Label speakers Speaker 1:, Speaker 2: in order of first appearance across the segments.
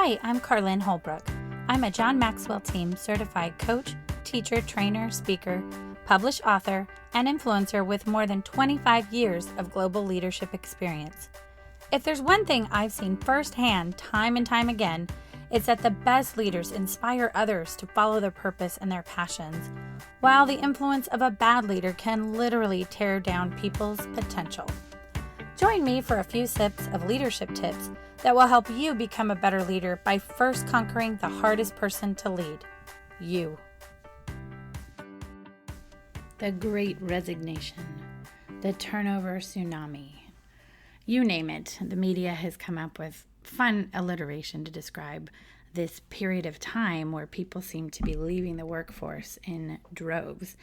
Speaker 1: Hi, I'm Carlin Holbrook. I'm a John Maxwell Team certified coach, teacher, trainer, speaker, published author, and influencer with more than 25 years of global leadership experience. If there's one thing I've seen firsthand time and time again, it's that the best leaders inspire others to follow their purpose and their passions, while the influence of a bad leader can literally tear down people's potential. Join me for a few sips of leadership tips that will help you become a better leader by first conquering the hardest person to lead, you. The Great Resignation, the turnover tsunami. You name it, the media has come up with fun alliteration to describe this period of time where people seem to be leaving the workforce in droves.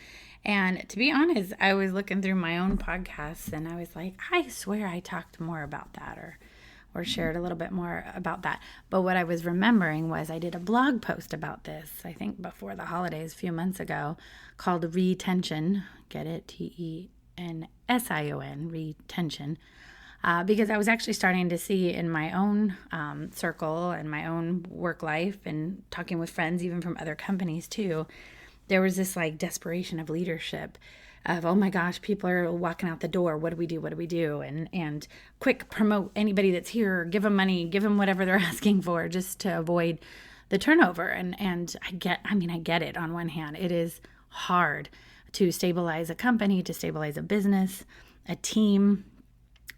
Speaker 1: And to be honest, I was looking through my own podcasts and I was like, I swear I talked more about that or shared a little bit more about that. But what I was remembering was I did a blog post about this, I think before the holidays a few months ago, called Retention. Get it? Tension, retention. Because I was actually starting to see in my own circle and my own work life and talking with friends, even from other companies too, there was this like desperation of leadership of, oh my gosh, people are walking out the door. What do we do? What do we do? And quick, promote anybody that's here, give them money, give them whatever they're asking for just to avoid the turnover. And I get it on one hand. It is hard to stabilize a company, to stabilize a business, a team.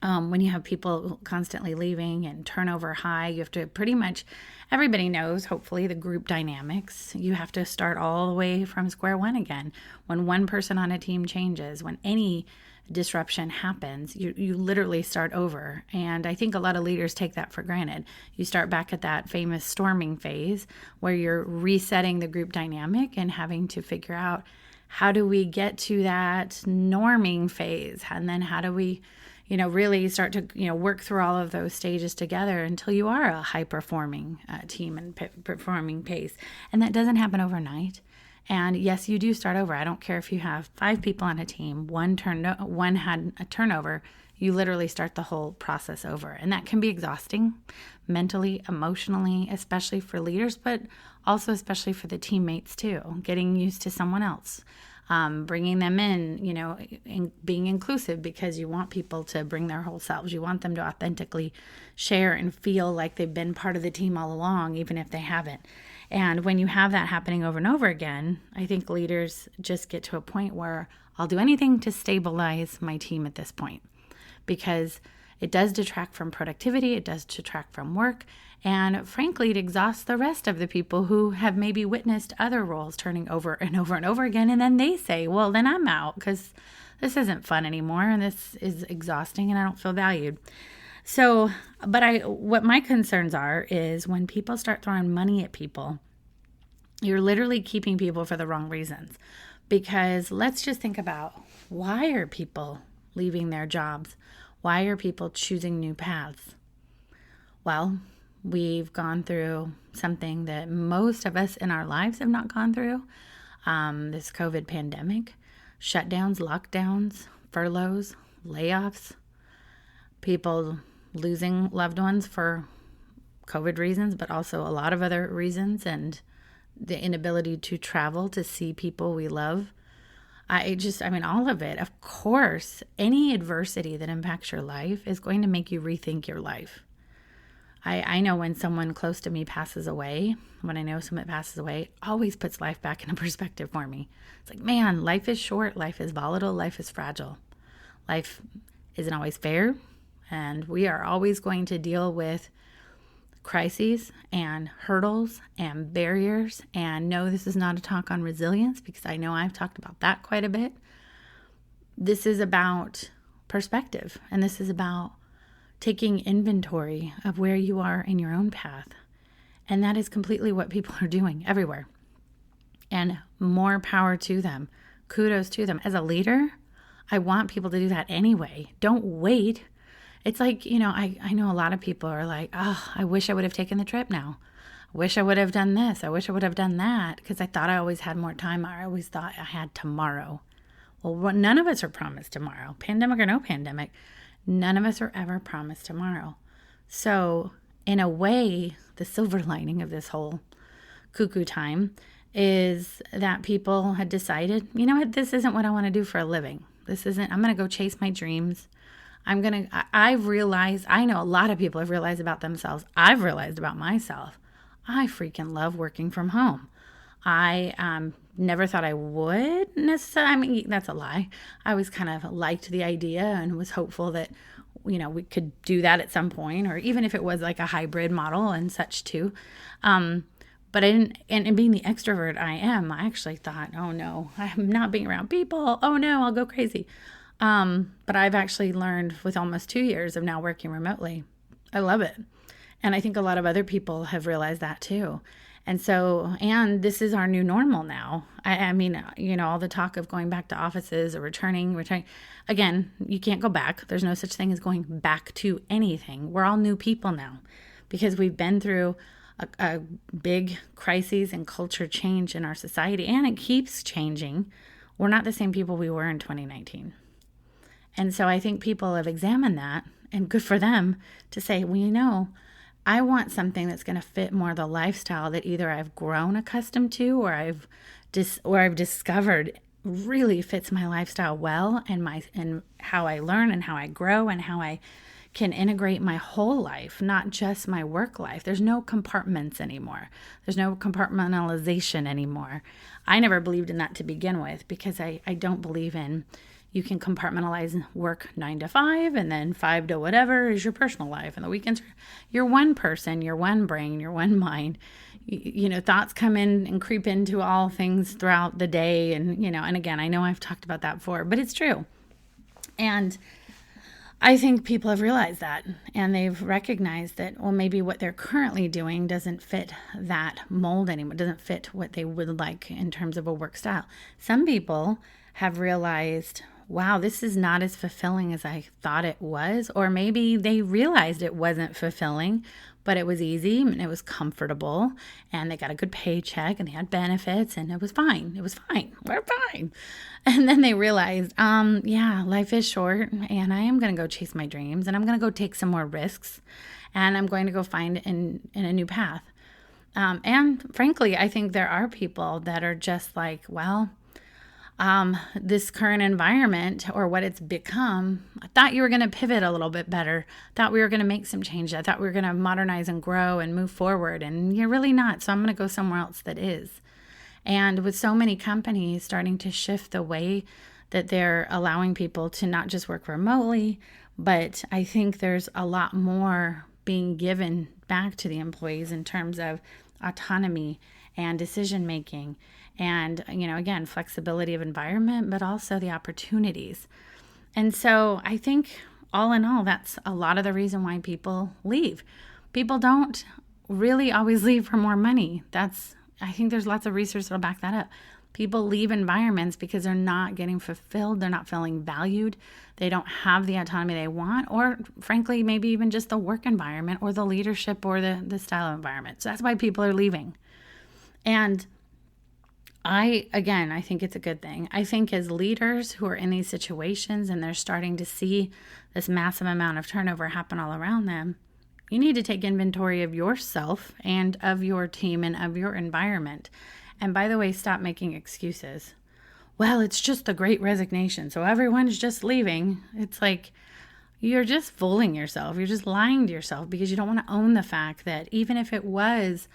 Speaker 1: When you have people constantly leaving and turnover high, you have to pretty much, everybody knows, hopefully, the group dynamics. You have to start all the way from square one again. When one person on a team changes, when any disruption happens, you literally start over. And I think a lot of leaders take that for granted. You start back at that famous storming phase where you're resetting the group dynamic and having to figure out, how do we get to that norming phase? And then how do we really start to, work through all of those stages together until you are a high-performing team and performing pace. And that doesn't happen overnight. And yes, you do start over. I don't care if you have 5 people on a team, one had a turnover, you literally start the whole process over. And that can be exhausting mentally, emotionally, especially for leaders, but also especially for the teammates too, getting used to someone else. Bringing them in, being inclusive because you want people to bring their whole selves. You want them to authentically share and feel like they've been part of the team all along, even if they haven't. And when you have that happening over and over again, I think leaders just get to a point where I'll do anything to stabilize my team at this point, because it does detract from productivity, it does detract from work, and frankly, it exhausts the rest of the people who have maybe witnessed other roles turning over and over and over again, and then they say, well, then I'm out because this isn't fun anymore, and this is exhausting, and I don't feel valued. So, what my concerns are is when people start throwing money at people, you're literally keeping people for the wrong reasons. Because let's just think about, why are people leaving their jobs? Why are people choosing new paths? Well, we've gone through something that most of us in our lives have not gone through. This COVID pandemic, shutdowns, lockdowns, furloughs, layoffs, people losing loved ones for COVID reasons, but also a lot of other reasons, and the inability to travel to see people we love. All of it. Of course, any adversity that impacts your life is going to make you rethink your life. I know when someone close to me passes away, when I know someone passes away, it always puts life back into perspective for me. It's like, man, life is short, life is volatile, life is fragile. Life isn't always fair, and we are always going to deal with crises and hurdles and barriers. And no, this is not a talk on resilience, because I know I've talked about that quite a bit. This is about perspective, and this is about taking inventory of where you are in your own path. And that is completely what people are doing everywhere. And more power to them. Kudos to them. As a leader, I want people to do that anyway. Don't wait. It's like, I know a lot of people are like, oh, I wish I would have taken the trip now. I wish I would have done this. I wish I would have done that, because I thought I always had more time. I always thought I had tomorrow. Well, none of us are promised tomorrow. Pandemic or no pandemic, none of us are ever promised tomorrow. So in a way, the silver lining of this whole cuckoo time is that people had decided, you know what, this isn't what I want to do for a living. I'm going to go chase my dreams. I've realized, I know a lot of people have realized about themselves. I've realized about myself. I freaking love working from home. I never thought I would necessarily. I mean, that's a lie. I always kind of liked the idea and was hopeful that, we could do that at some point, or even if it was like a hybrid model and such too. But I didn't, and being the extrovert I am, I actually thought, oh no, I'm not being around people. Oh no, I'll go crazy. But I've actually learned with almost 2 years of now working remotely, I love it. And I think a lot of other people have realized that too. And this is our new normal now. I mean, all the talk of going back to offices or returning. Again, you can't go back. There's no such thing as going back to anything. We're all new people now because we've been through a big crises and culture change in our society, and it keeps changing. We're not the same people we were in 2019. And so I think people have examined that, and good for them to say, well, I want something that's going to fit more the lifestyle that either I've grown accustomed to or I've discovered really fits my lifestyle well, and how I learn and how I grow and how I can integrate my whole life, not just my work life. There's no compartments anymore. There's no compartmentalization anymore. I never believed in that to begin with because I don't believe in you can compartmentalize work 9 to 5 and then 5 to whatever is your personal life. And the weekends, you're one person, you're one brain, you're one mind. Thoughts come in and creep into all things throughout the day. And, and again, I know I've talked about that before, but it's true. And I think people have realized that, and they've recognized that, well, maybe what they're currently doing doesn't fit that mold anymore, doesn't fit what they would like in terms of a work style. Some people have realized, wow, this is not as fulfilling as I thought it was, or maybe they realized it wasn't fulfilling, but it was easy and it was comfortable and they got a good paycheck and they had benefits and it was fine. We're fine. And then they realized, life is short and I am going to go chase my dreams and I'm going to go take some more risks and I'm going to go find in a new path. And frankly, I think there are people that are just like, well, this current environment or what it's become, I thought you were going to pivot a little bit better. Thought we were going to make some change. I thought we were going to modernize and grow and move forward. And you're really not. So I'm going to go somewhere else that is. And with so many companies starting to shift the way that they're allowing people to not just work remotely, but I think there's a lot more being given back to the employees in terms of autonomy and decision making. And, again, flexibility of environment, but also the opportunities. And so I think all in all, that's a lot of the reason why people leave. People don't really always leave for more money. I think there's lots of research that'll back that up. People leave environments because they're not getting fulfilled. They're not feeling valued. They don't have the autonomy they want, or frankly, maybe even just the work environment or the leadership or the style of environment. So that's why people are leaving. And I think it's a good thing. I think as leaders who are in these situations and they're starting to see this massive amount of turnover happen all around them, you need to take inventory of yourself and of your team and of your environment. And by the way, stop making excuses. Well, it's just the Great Resignation, so everyone's just leaving. It's like you're just fooling yourself. You're just lying to yourself because you don't want to own the fact that even if it was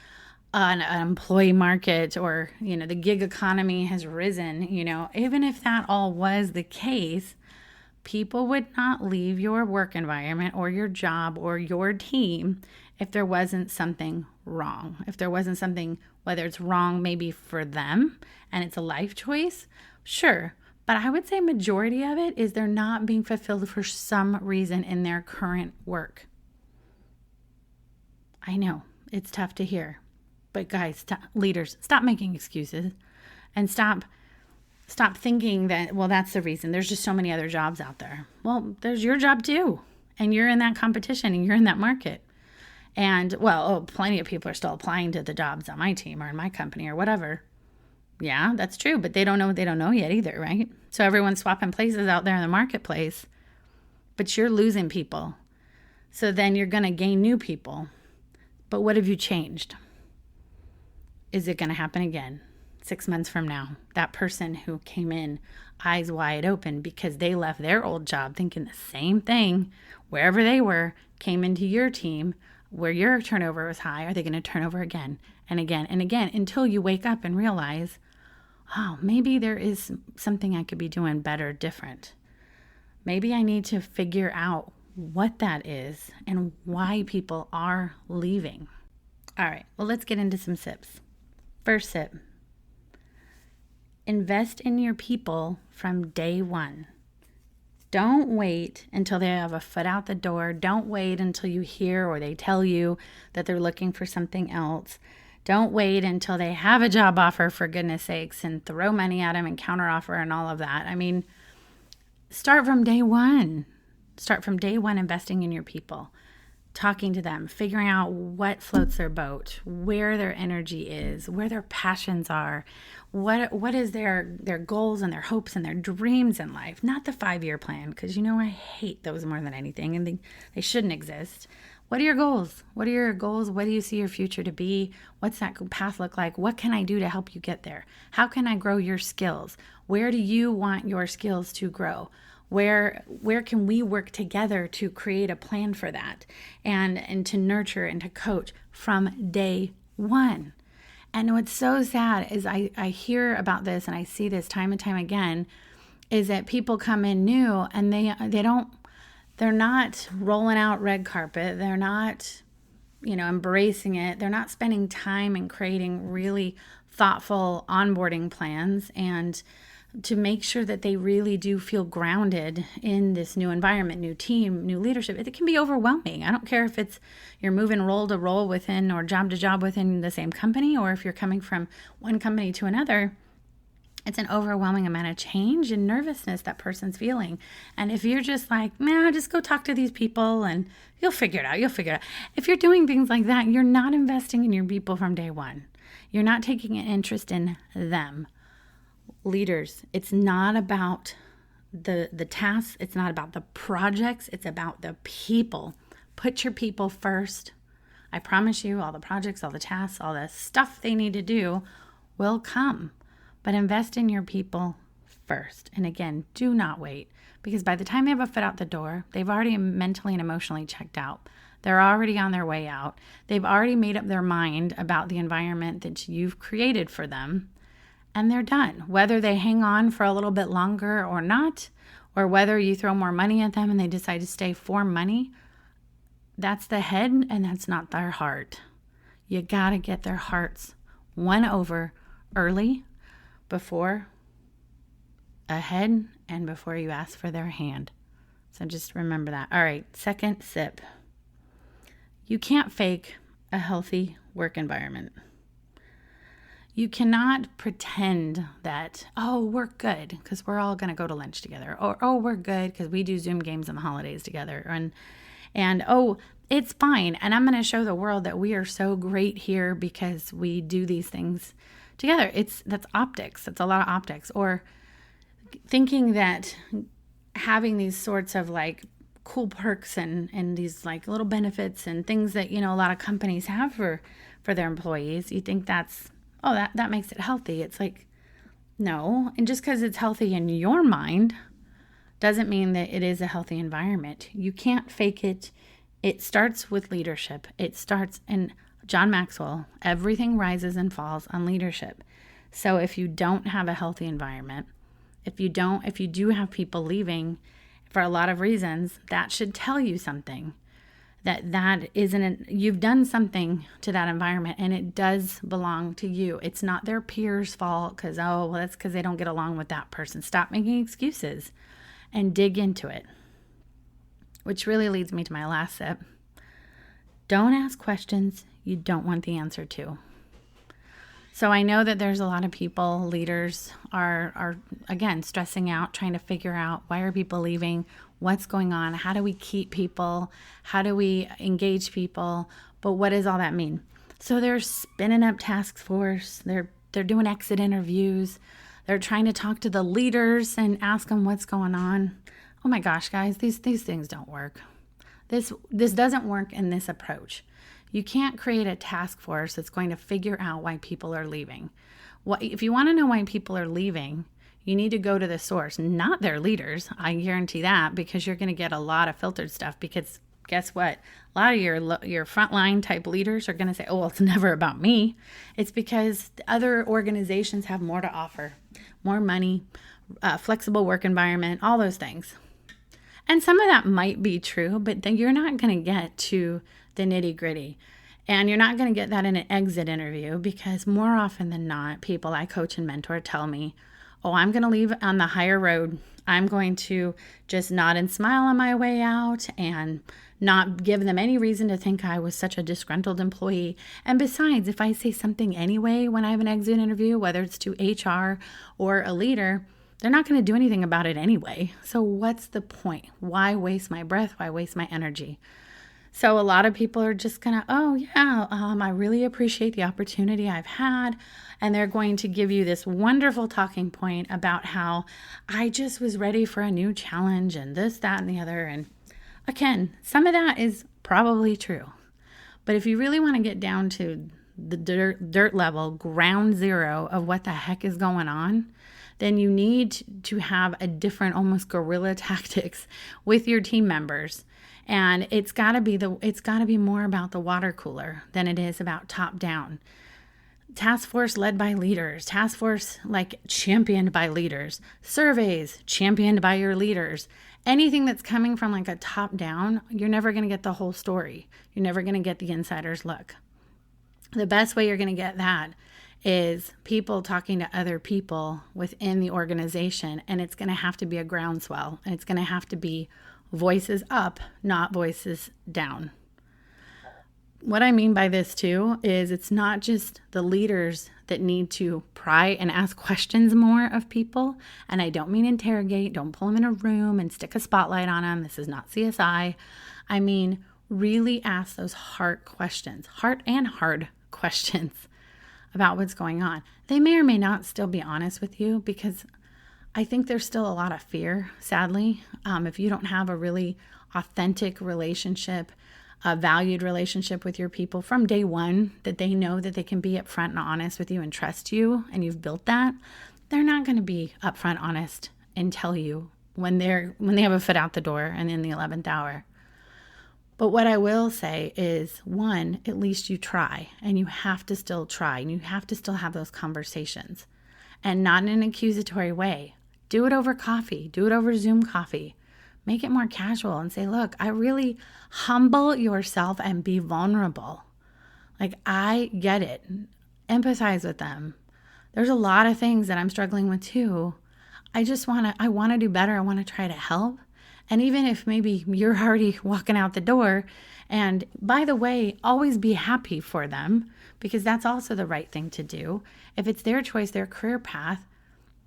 Speaker 1: an employee market or, the gig economy has risen, even if that all was the case, people would not leave your work environment or your job or your team if there wasn't something wrong. If there wasn't something, whether it's wrong maybe for them and it's a life choice, sure. But I would say majority of it is they're not being fulfilled for some reason in their current work. I know, it's tough to hear. But guys, leaders, stop making excuses and stop thinking that, well, that's the reason. There's just so many other jobs out there. Well, there's your job too. And you're in that competition and you're in that market. And, plenty of people are still applying to the jobs on my team or in my company or whatever. Yeah, that's true. But they don't know what they don't know yet either, right? So everyone's swapping places out there in the marketplace. But you're losing people. So then you're going to gain new people. But what have you changed? Is it going to happen again 6 months from now? That person who came in eyes wide open because they left their old job thinking the same thing, wherever they were, came into your team where your turnover was high, are they going to turn over again and again and again until you wake up and realize, oh, maybe there is something I could be doing better, different. Maybe I need to figure out what that is and why people are leaving. All right, well, let's get into some sips. First sip. Invest in your people from day one. Don't wait until they have a foot out the door. Don't wait until you hear or they tell you that they're looking for something else. Don't wait until they have a job offer, for goodness sakes, and throw money at them and counteroffer and all of that. I mean, start from day one. Start from day one investing in your people. Talking to them, figuring out what floats their boat, where their energy is, where their passions are, what is their goals and their hopes and their dreams in life. Not the 5-year plan, because I hate those more than anything, and they shouldn't exist. What are your goals? What are your goals? What do you see your future to be? What's that path look like? What can I do to help you get there? How can I grow your skills? Where do you want your skills to grow? Where can we work together to create a plan for that and to nurture and to coach from day one? And what's so sad is I hear about this and I see this time and time again, is that people come in new and they're not rolling out red carpet. They're not, embracing it. They're not spending time and creating really thoughtful onboarding plans and to make sure that they really do feel grounded in this new environment, new team, new leadership. It can be overwhelming. I don't care if you're moving role to role within or job to job within the same company, or if you're coming from one company to another. It's an overwhelming amount of change and nervousness that person's feeling. And if you're just like, nah, just go talk to these people and you'll figure it out. If you're doing things like that, you're not investing in your people from day one. You're not taking an interest in them. Leaders, it's not about the tasks, it's not about the projects, it's about the people. Put your people first. I promise you, all the projects, all the tasks, all the stuff they need to do will come. But invest in your people first. And again, do not wait, because by the time they have a foot out the door, they've already mentally and emotionally checked out. They're already on their way out. They've already made up their mind about the environment that you've created for them. And they're done. Whether they hang on for a little bit longer or not, or whether you throw more money at them and they decide to stay for money, that's the head and that's not their heart. You got to get their hearts won over early, before ahead, and before you ask for their hand. So just remember that. All right, second sip. You can't fake a healthy work environment. You cannot pretend that, oh, we're good because we're all going to go to lunch together. Or, oh, we're good because we do Zoom games on the holidays together. And oh, it's fine. And I'm going to show the world that we are so great here because we do these things together. That's optics. It's a lot of optics. Or thinking that having these sorts of like cool perks and these like little benefits and things that, a lot of companies have for their employees, you think that's, oh, that makes it healthy. It's like, no. And just because it's healthy in your mind doesn't mean that it is a healthy environment. You can't fake it. It starts with leadership. It starts in John Maxwell, everything rises and falls on leadership. So if you don't have a healthy environment, if you do have people leaving for a lot of reasons, that should tell you something. That isn't, you've done something to that environment and it does belong to you. It's not their peers' fault because, oh, well, that's because they don't get along with that person. Stop making excuses and dig into it. Which really leads me to my last sip. Don't ask questions you don't want the answer to. So I know that there's a lot of people, leaders are again, stressing out, trying to figure out why are people leaving, what's going on, how do we keep people, how do we engage people, but what does all that mean? So they're spinning up task force, they're doing exit interviews, they're trying to talk to the leaders and ask them what's going on. Oh my gosh, guys, these things don't work. This doesn't work in this approach. You can't create a task force that's going to figure out why people are leaving. If you want to know why people are leaving, you need to go to the source, not their leaders. I guarantee that, because you're going to get a lot of filtered stuff. Because guess what? A lot of your frontline type leaders are going to say, oh, well, it's never about me. It's because other organizations have more to offer, more money, flexible work environment, all those things. And some of that might be true, but then you're not going to get to the nitty gritty. And you're not going to get that in an exit interview, because more often than not, people I coach and mentor tell me, oh, I'm going to leave on the higher road. I'm going to just nod and smile on my way out and not give them any reason to think I was such a disgruntled employee. And besides, if I say something anyway when I have an exit interview, whether it's to HR or a leader, they're not going to do anything about it anyway. So what's the point? Why waste my breath? Why waste my energy? So a lot of people are just going to, oh yeah, I really appreciate the opportunity I've had. And they're going to give you this wonderful talking point about how I just was ready for a new challenge and this, that, and the other. And again, some of that is probably true. But if you really want to get down to the dirt level, ground zero of what the heck is going on, then you need to have a different, almost guerrilla tactics with your team members. And it's got to be more about the water cooler than it is about top down. Task force led by leaders, task force like championed by leaders, surveys championed by your leaders. Anything that's coming from like a top down, you're never going to get the whole story. You're never going to get the insider's look. The best way you're going to get that is people talking to other people within the organization, and it's going to have to be a groundswell, and it's going to have to be voices up, not voices down. What I mean by this too is it's not just the leaders that need to pry and ask questions more of people. And I don't mean interrogate, don't pull them in a room and stick a spotlight on them. This is not CSI. I mean, really ask those heart questions, heart and hard questions about what's going on. They may or may not still be honest with you, because I think there's still a lot of fear, sadly. If you don't have a really authentic relationship, a valued relationship with your people from day one, that they know that they can be upfront and honest with you and trust you, and you've built that, they're not going to be upfront, honest, and tell you when they have a foot out the door and in the 11th hour. But what I will say is, one, at least you try, and you have to still try, and you have to still have those conversations, and not in an accusatory way. Do it over coffee. Do it over Zoom coffee. Make it more casual and say, look, I really humble yourself and be vulnerable. Like, I get it. Empathize with them. There's a lot of things that I'm struggling with too. I want to do better. I want to try to help. And even if maybe you're already walking out the door, and by the way, always be happy for them, because that's also the right thing to do. If it's their choice, their career path,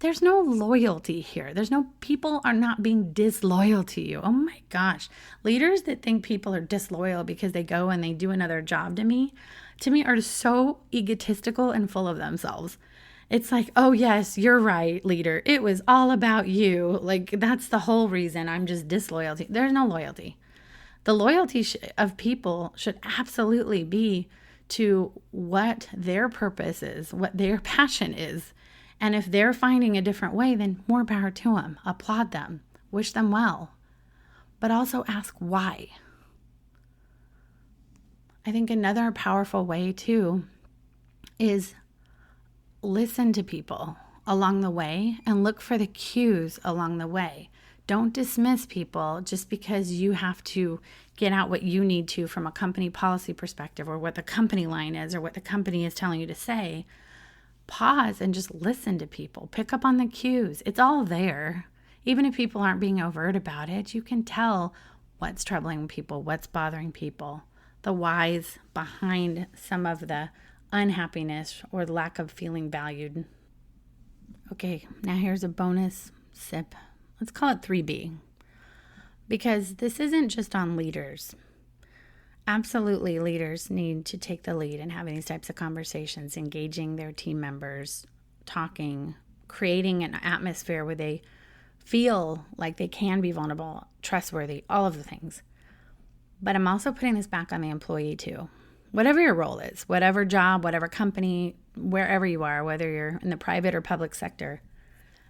Speaker 1: there's no loyalty here. People are not being disloyal to you. Oh my gosh. Leaders that think people are disloyal because they go and they do another job to me are so egotistical and full of themselves. It's like, oh yes, you're right, leader. It was all about you. Like, that's the whole reason I'm just disloyal. There's no loyalty. The loyalty of people should absolutely be to what their purpose is, what their passion is. And if they're finding a different way, then more power to them. Applaud them. Wish them well. But also ask why. I think another powerful way too is listen to people along the way and look for the cues along the way. Don't dismiss people just because you have to get out what you need to from a company policy perspective, or what the company line is, or what the company is telling you to say. Pause and just listen to people. Pick up on the cues. It's all there. Even if people aren't being overt about it, you can tell what's troubling people, what's bothering people, the whys behind some of the unhappiness or lack of feeling valued. Okay, now here's a bonus sip. Let's call it 3B, because this isn't just on leaders. Absolutely, leaders need to take the lead in having these types of conversations, engaging their team members, talking, creating an atmosphere where they feel like they can be vulnerable, trustworthy, all of the things. But I'm also putting this back on the employee too, whatever your role is, whatever job, whatever company, wherever you are, whether you're in the private or public sector,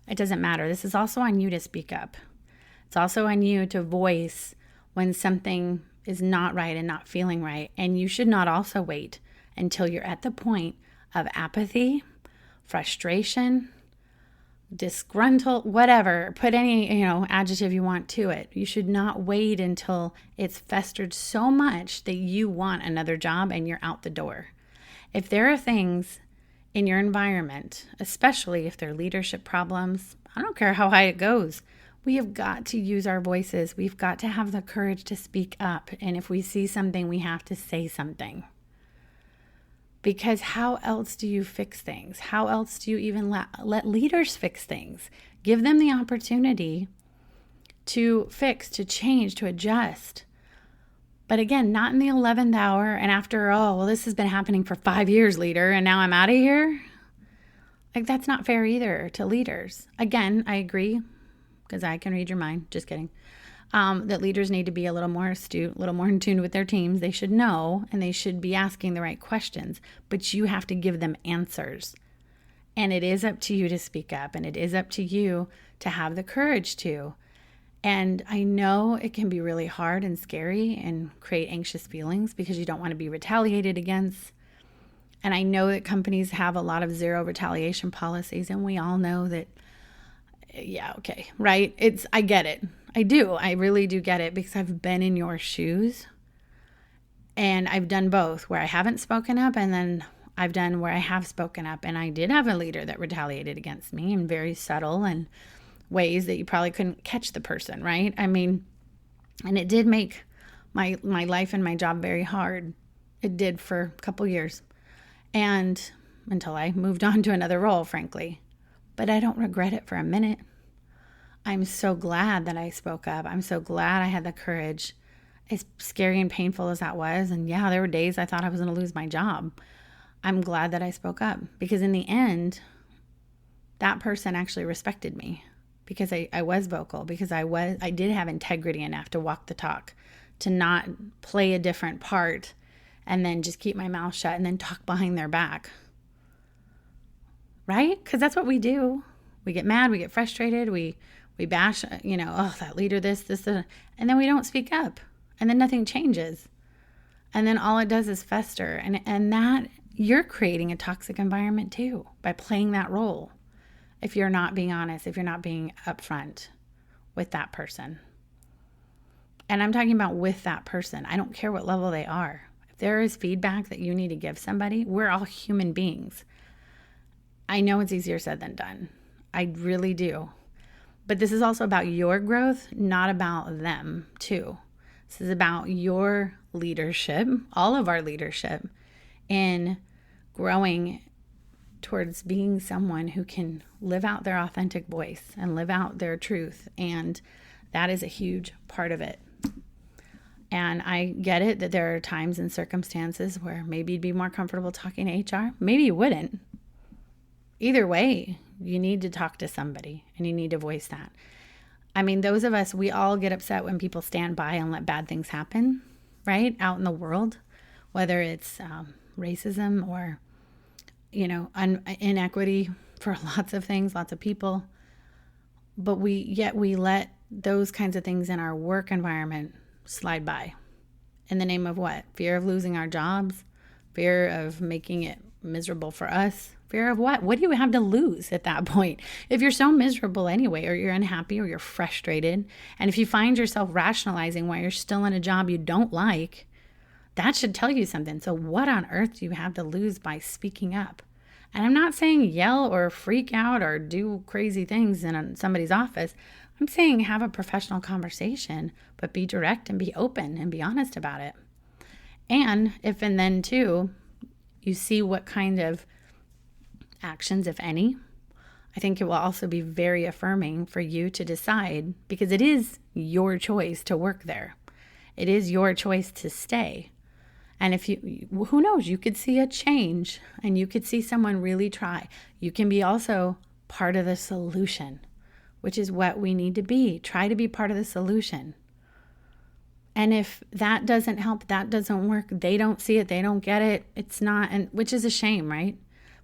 Speaker 1: it doesn't matter. This is also on you to speak up. It's also on you to voice when something is not right and not feeling right. And you should not also wait until you're at the point of apathy, frustration, disgruntled, whatever, put any, adjective you want to it. You should not wait until it's festered so much that you want another job and you're out the door. If there are things in your environment, especially if they're leadership problems, I don't care how high it goes, we have got to use our voices. We've got to have the courage to speak up. And if we see something, we have to say something. Because how else do you fix things? How else do you even let leaders fix things? Give them the opportunity to fix, to change, to adjust. But again, not in the 11th hour and after, this has been happening for 5 years, leader, and now I'm out of here. Like, that's not fair either to leaders. Again, I agree, because I can read your mind. Just kidding. That leaders need to be a little more astute, a little more in tune with their teams. They should know, and they should be asking the right questions, but you have to give them answers. And it is up to you to speak up, and it is up to you to have the courage to. And I know it can be really hard and scary and create anxious feelings because you don't want to be retaliated against. And I know that companies have a lot of zero retaliation policies, and we all know that, right? I get it. I do. I really do get it, because I've been in your shoes, and I've done both, where I haven't spoken up, and then I've done where I have spoken up. And I did have a leader that retaliated against me in very subtle and ways that you probably couldn't catch the person, right? I mean, and it did make my life and my job very hard. It did for a couple years, and until I moved on to another role, frankly. But I don't regret it for a minute. I'm so glad that I spoke up. I'm so glad I had the courage, as scary and painful as that was. And yeah, there were days I thought I was going to lose my job. I'm glad that I spoke up, because in the end, that person actually respected me, because I was vocal, because I did have integrity enough to walk the talk, to not play a different part and then just keep my mouth shut and then talk behind their back. Right? Because that's what we do. We get mad, we get frustrated, we bash, that leader, this, and then we don't speak up, and then nothing changes. And then all it does is fester. And that, you're creating a toxic environment too, by playing that role. If you're not being honest, if you're not being upfront with that person. And I'm talking about with that person. I don't care what level they are. If there is feedback that you need to give somebody, we're all human beings. I know it's easier said than done. I really do. But this is also about your growth, not about them too. This is about your leadership, all of our leadership, in growing towards being someone who can live out their authentic voice and live out their truth. And that is a huge part of it. And I get it that there are times and circumstances where maybe you'd be more comfortable talking to HR. Maybe you wouldn't. Either way, you need to talk to somebody, and you need to voice that. I mean, those of us, we all get upset when people stand by and let bad things happen, right? Out in the world, whether it's racism or inequity for lots of things, lots of people. But we let those kinds of things in our work environment slide by. In the name of what? Fear of losing our jobs, fear of making it miserable for us, fear of what? What do you have to lose at that point? If you're so miserable anyway, or you're unhappy, or you're frustrated, and if you find yourself rationalizing why you're still in a job you don't like, that should tell you something. So what on earth do you have to lose by speaking up? And I'm not saying yell or freak out or do crazy things in somebody's office. I'm saying have a professional conversation, but be direct and be open and be honest about it. And if and then too, you see what kind of actions, if any, I think it will also be very affirming for you to decide, because it is your choice to work there. It is your choice to stay. And if who knows, you could see a change and you could see someone really try. You can be also part of the solution, which is what we need to be. Try to be part of the solution. And if that doesn't help, that doesn't work, they don't see it, they don't get it, it's not, and which is a shame, right?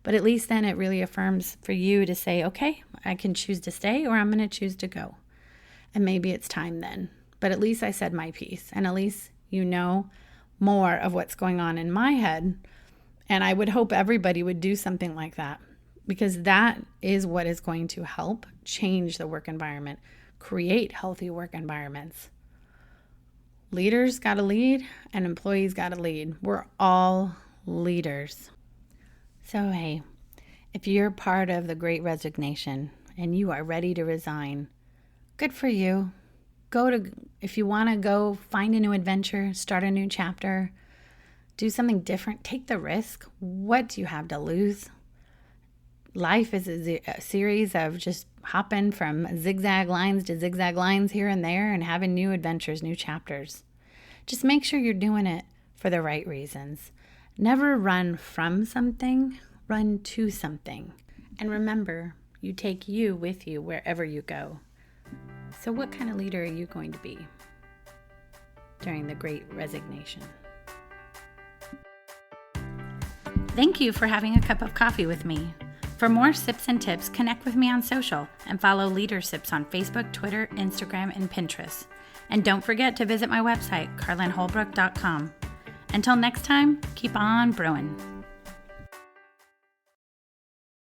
Speaker 1: But at least then it really affirms for you to say, okay, I can choose to stay or I'm going to choose to go. And maybe it's time then. But at least I said my piece. And at least you know more of what's going on in my head. And I would hope everybody would do something like that, because that is what is going to help change the work environment, create healthy work environments. Leaders got to lead and employees got to lead. We're all leaders. So, hey, if you're part of the Great Resignation and you are ready to resign, good for you. If you want to go find a new adventure, start a new chapter, do something different, take the risk. What do you have to lose? Life is a series of just hopping from zigzag lines to zigzag lines here and there and having new adventures, new chapters. Just make sure you're doing it for the right reasons. Never run from something, run to something. And remember, you take you with you wherever you go. So what kind of leader are you going to be during the Great Resignation? Thank you for having a cup of coffee with me. For more sips and tips, connect with me on social and follow Leader Sips on Facebook, Twitter, Instagram, and Pinterest. And don't forget to visit my website, carlinholbrook.com. Until next time, keep on brewing.